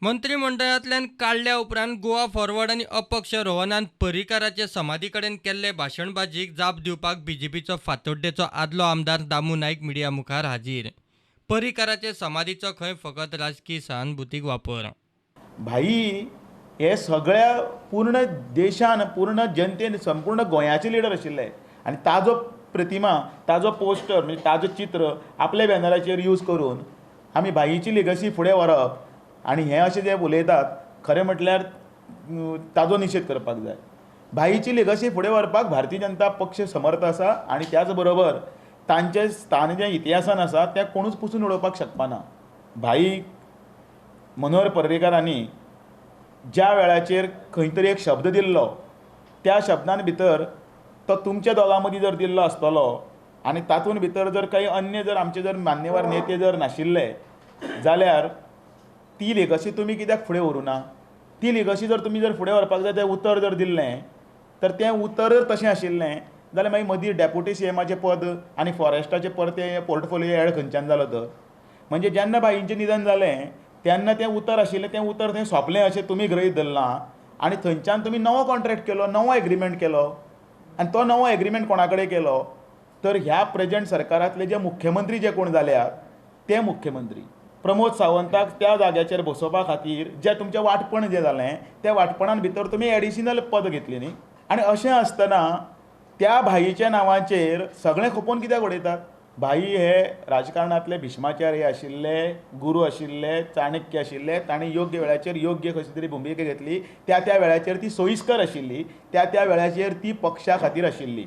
मंत्रिमंडळांतल्यान काडल्या उपरांत गोवा फॉरवर्ड आनी अपक्ष रोहनान पर्रीकाराचे समाधी कडेन केल्ले भाशणबाजीक जाप दिवपाक बीजेपीचो फातोड्डेचो आदलो आमदार दामू नायक मिडिया मुखार हाजीर. पर्रीकाराचे समाधीचो खंय फकत राजकीय सहानुभुतीक वापर. भाई हे सगळ्या पूर्ण देशान पूर्ण जनतेन संपूर्ण गोंयाचे लिडर आशिल्ले आनी ताजो प्रतिमा ताजो पोस्टर म्हणजे ताजो चित्र आपल्या बॅनराचेर यूज करून आमी भाईची लेगसी फुडें व्हरप आनी हे अशें जे उलयतात खरें म्हटल्यार ताजो निशेध करपाक जाय. भाईची लेगसी फुडें व्हरपाक भारतीय जनता पक्ष समर्थ आसा आनी त्याच बरोबर तांचें स्थान जें इतिहासान आसा तें कोणूच पुसून उडोवपाक शकपाना. भाई मनोहर पर्रीकारांनी ज्या वेळाचेर खंय तरी एक शब्द दिल्लो त्या शब्दान भितर तो तुमच्या दोगां मदीं जर दिल्लो आसतलो आनी तातूंत भितर जर काही अन्य जर आमचे जर मान्यवर नेते जर नाशिल्ले जाल्यार ती लेगसी तुमी कित्याक फुडें व्हरूं ना. ती लेगसी जर तुमी जर फुडें व्हरपाक जाय तें उतर जर दिल्लें तर तें उतर तशें आशिल्लें जाल्यार मागीर मदीं डेप्युटी सीएमाचें पद आनी फॉरेस्टाचें तें पोर्टफोलियो एड खंयच्यान जालो तर म्हणजे जेन्ना भाईंचें निधन जालें तेन्ना तें उतर आशिल्लें तें उतर थंय सोंपलें अशें तुमी गृहीत धरलां आनी थंयच्यान तुमी नवो कॉन्ट्रॅक्ट केलो नवो एग्रीमेंट केलो आनी तो नवो एग्रीमेंट कोणा कडेन केलो तर ह्या प्रेझेंट सरकारांतले जे मुख्यमंत्री जे कोण जाल्यात ते मुख्यमंत्री प्रमोद सावंताक त्या जाग्याचेर बसोवपा खातीर जें तुमचें वांटपण जें जालें त्या वांटपणान भितर तुमी एडिशनल पद घेतली न्ही आनी अशें आसतना त्या भाईच्या नांवाचेर सगळें खपोवन कित्याक उडयतात. भाई हे राजकारणांतले भिष्माचार्य आशिल्ले गुरू आशिल्ले चाणक्य आशिल्ले तांणी योग्य वेळाचेर योग्य कशी तरी भुमिका घेतली त्या वेळाचेर ती सोयीस्कर आशिल्ली त्या वेळाचेर ती पक्षा खातीर आशिल्ली.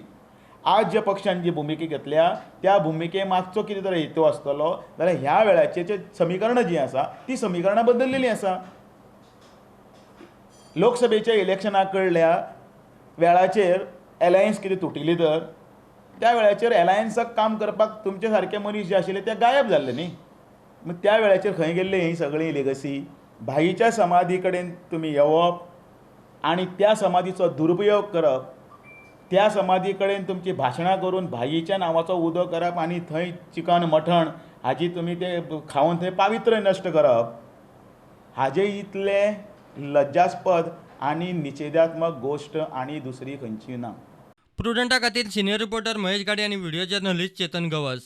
आज ज्या पक्षान जी भुमिका घेतल्या त्या भुमिके मागचो कितें तरी हेतू आसतलो जाल्यार ह्या वेळाचेर समीकरणां जीं आसा ती समीकरणां बदललेलीं आसा. लोकसभेच्या इलेक्शनाक कळल्या वेळाचेर एलायन्स कितें तुटिली तर त्या वेळाचेर एलायन्साक काम करपाक तुमचे सारके मनीस जे आशिल्ले ते गायब जाल्ले न्ही. मग त्या वेळाचेर खंय गेल्ली ही सगळी लेगसी. भाईच्या समाधी कडेन तुमी येवप आनी त्या समाधीचो दुरुपयोग करप त्या समाधी कडेन तुमची भाशणां करून भाईच्या नांवाचो उदो करप आनी थंय चिकन मटण हाजी तुमी ते खावन थंय पावित्र्य नश्ट करप हाजे इतले लज्जास्पद आनी निशेधात्मक गोश्ट आनी दुसरी खंयची ना. प्रुडंटा खातीर सिनियर रिपोर्टर महेश गाडे आनी व्हिडिओ जर्नलिस्ट चेतन गवस.